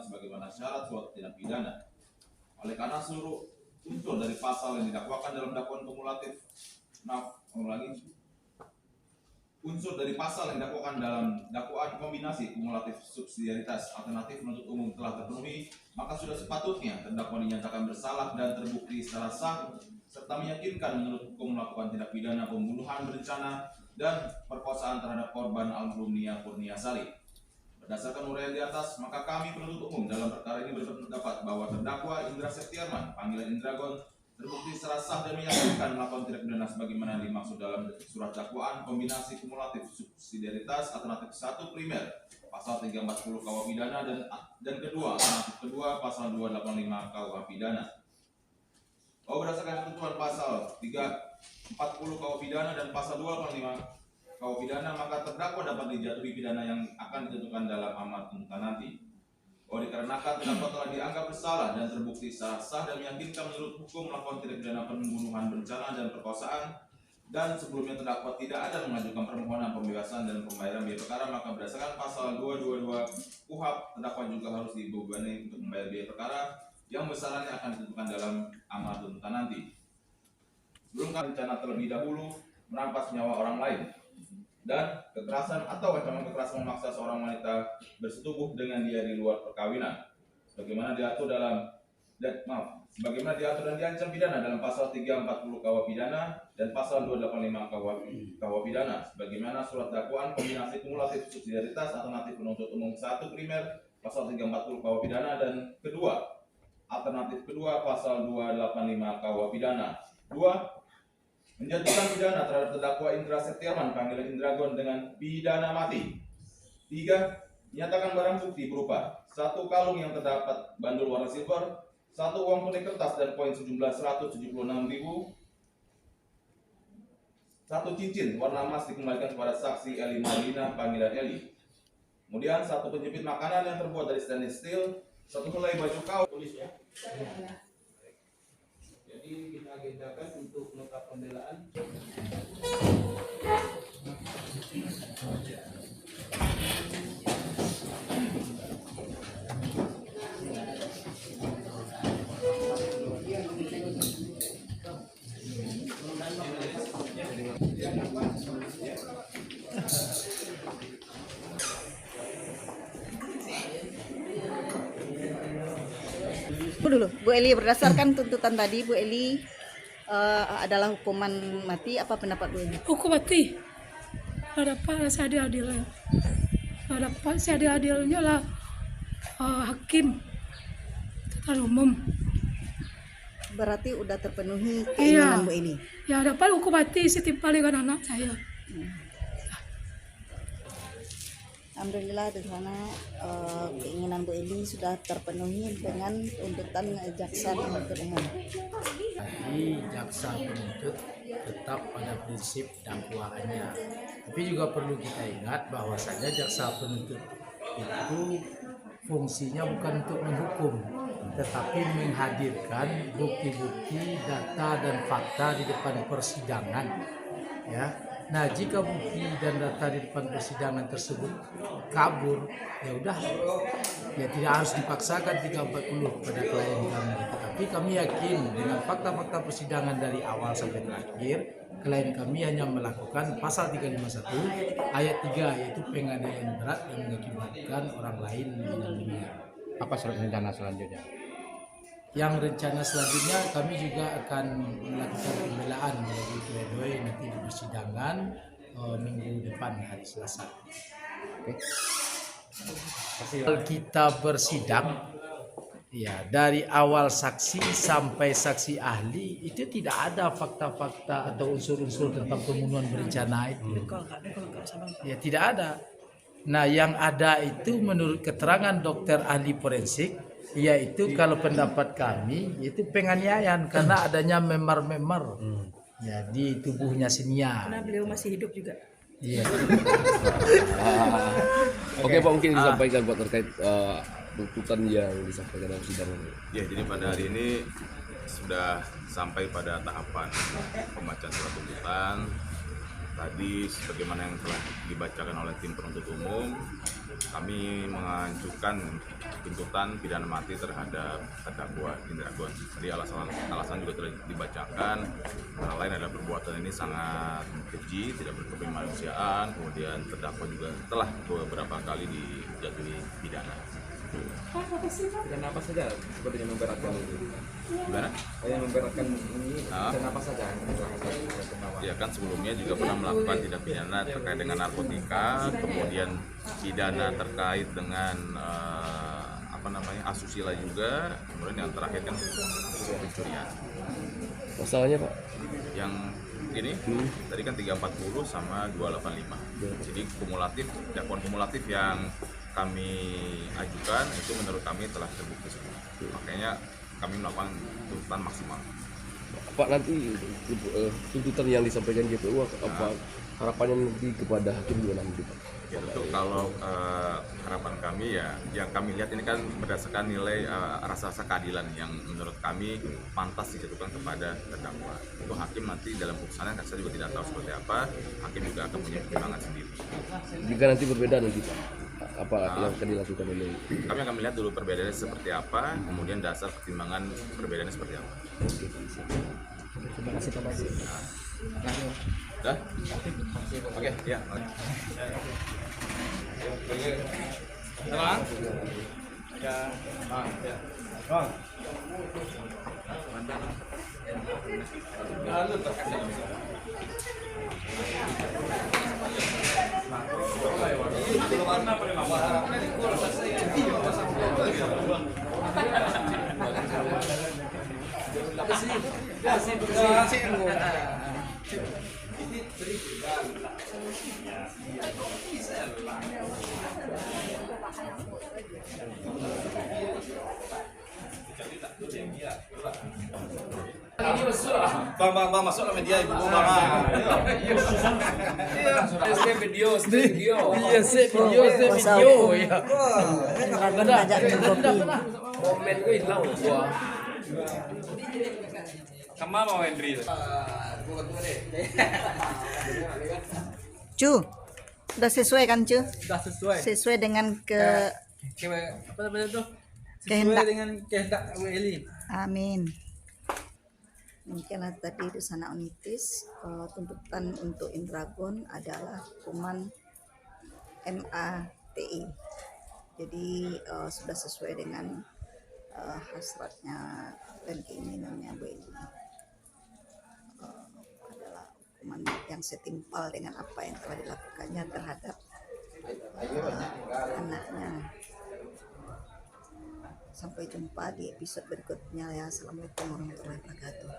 sebagaimana syarat suatu tindak pidana. Oleh karena seluruh unsur dari pasal yang didakwakan dalam dakwaan kumulatif, unsur dari pasal yang didakwakan dalam dakwaan kombinasi kumulatif subsidiaritas alternatif penuntut umum telah terpenuhi, maka sudah sepatutnya terdakwa dinyatakan bersalah dan terbukti secara sah serta meyakinkan menurut hukum melakukan tindak pidana pembunuhan berencana dan perkosaan terhadap korban almarhum Nia Kurniasari. Berdasarkan uraian di atas, maka kami penuntut umum dalam perkara ini berpendapat bahwa terdakwa Indra Septiarman, panggilan Indragon, terbukti secara sah dan meyakinkan melakukan tindak pidana sebagaimana dimaksud dalam surat dakwaan kombinasi kumulatif subsidiaritas alternatif 1 primer pasal 340 KUH pidana dan kedua alternatif kedua pasal 285 KUH pidana. Bahwa berdasarkan ketentuan pasal 340 KUH pidana dan pasal 285 KUH pidana, maka terdakwa dapat dijatuhi pidana yang akan ditentukan dalam amar tuntutan nanti. Bahwa dikarenakan terdakwa telah dianggap bersalah dan terbukti secara sah dan meyakinkan menurut hukum melakukan tindak pidana pembunuhan berencana dan perkosaan, dan sebelumnya terdakwa tidak ada mengajukan permohonan pembebasan dan pembayaran biaya perkara, maka berdasarkan pasal 222 KUHP, terdakwa juga harus dibebani untuk membayar biaya perkara yang besarannya akan ditentukan dalam amar tuntutan nanti. Sebelum rencana terlebih dahulu merampas nyawa orang lain dan kekerasan atau ancaman kekerasan memaksa seorang wanita bersetubuh dengan dia di luar perkawinan, sebagaimana diatur dan diancam pidana dalam pasal 340 KUH pidana dan pasal 285 KUH pidana, sebagaimana surat dakwaan kombinasi kumulatif subsidiaritas alternatif penuntut umum 1 primer pasal 340 KUH pidana dan kedua alternatif kedua pasal 285 KUH pidana. 2. Menjatuhkan pidana terhadap terdakwa Indra Septiarman, panggilan Indragon, dengan pidana mati. 3. Menyatakan barang bukti berupa 1 kalung yang terdapat bandul warna silver, 1 uang tunai kertas dan koin sejumlah 176.000, 1 cincin warna emas dikembalikan kepada saksi Eli Marlina, panggilan Eli. Kemudian 1 penjepit makanan yang terbuat dari stainless steel, 1 helai baju kaos. Tulis ya. Jadi kita agendakan untuk nota pembelaan. Dulu, Bu Eli, berdasarkan tuntutan tadi, Bu Eli adalah hukuman mati. Apa pendapat Bu Eli? Hukum mati. Harapan seadil-adilnya. Harapan seadil-adilnya lah hakim total umum. Berarti udah terpenuhi keinginan Bu Eli. Ya, harapan hukum mati setimpal dengan anak saya. Alhamdulillah di sana keinginan Bu Eli sudah terpenuhi dengan tuntutan jaksa penuntut umum. Jadi jaksa penuntut tetap pada prinsip dakwaannya. Tapi juga perlu kita ingat bahwasanya jaksa penuntut itu fungsinya bukan untuk menghukum, tetapi menghadirkan bukti-bukti, data dan fakta di depan persidangan. Ya. Nah, jika bukti dan data di depan persidangan tersebut kabur, ya udah, ya tidak harus dipaksakan 340 pada klien kami. Tapi kami yakin dengan fakta-fakta persidangan dari awal sampai terakhir, klien kami hanya melakukan pasal 351 ayat 3, yaitu penganiayaan berat yang mengakibatkan orang lain meninggal dunia. Apa rencana selanjutnya? Yang rencana selanjutnya kami juga akan melakukan pembelaan melalui pledoi nanti di persidangan minggu depan hari Selasa. Kalau kita bersidang, ya dari awal saksi sampai saksi ahli itu tidak ada fakta-fakta atau unsur-unsur tentang pembunuhan berencana itu. Ya tidak ada. Nah yang ada itu menurut keterangan dokter ahli forensik, yaitu kalau pendapat kami itu penganiayaan karena adanya memar-memar ya di tubuhnya Sinia. Karena beliau masih hidup juga. Iya. Oke Pak, mungkin disampaikan Pak terkait tuntutan yang disampaikan dalam sidang ini. Ya, jadi pada hari ini sudah sampai pada tahapan pembacaan surat tuntutan. Tadi sebagaimana yang telah dibacakan oleh tim penuntut umum, kami mengajukan tuntutan pidana mati terhadap terdakwa Indra Gon. Tadi alasan juga telah dibacakan. Antara lain adalah perbuatan ini sangat keji, tidak berkemanusiaan. Kemudian terdakwa juga telah beberapa kali dijatuhi pidana. Dan apa saja seperti yang memberatkan ini? Gimana? Yang memberatkan ini dan apa saja yang Ya kan sebelumnya juga pernah melakukan tindak pidana terkait dengan narkotika, kemudian pidana terkait dengan asusila juga, kemudian yang terakhir kan pencurian. Pasalnya Pak? Yang ini tadi kan 340 sama 285. Jadi dakwaan kumulatif yang kami ajukan itu menurut kami telah terbukti semua. Makanya kami melakukan tuntutan maksimal. Pak, nanti tuntutan yang disampaikan GPU apa harapannya nanti kepada hakim juga nanti Pak? Ya tentu kalau harapan kami ya yang kami lihat ini kan berdasarkan nilai rasa-rasa keadilan yang menurut kami pantas dijatuhkan kepada terdakwa. Itu hakim nanti dalam putusannya saya juga tidak tahu seperti apa, hakim juga akan punya pertimbangan sendiri. Jika nanti berbeda nanti Pak, apa yang akan dilakukan oleh kami akan melihat dulu perbedaannya seperti apa, kemudian dasar pertimbangan perbedaannya seperti apa. Terima kasih Pak. Dah? Oke, ya. Bang, masuklah media ibu bang. video. Iya, video ya. Ragun ngajak minum kopi. Komen gue hilang gua. Sama mau Henry. Cu, udah sesuai kan Cu? Sudah sesuai. Sesuai dengan Apa namanya tuh? kehendak. Sesuai dengan kehendak Bu Eli. Amin. Demikianlah tadi di sana Unitis, tuntutan untuk Indragon adalah hukuman MATI. Jadi sudah sesuai dengan hasratnya dan keinginannya Bu Eli. Adalah hukuman yang setimpal dengan apa yang telah dilakukannya terhadap anaknya. Sampai jumpa di episode berikutnya ya. Assalamualaikum warahmatullahi wabarakatuh.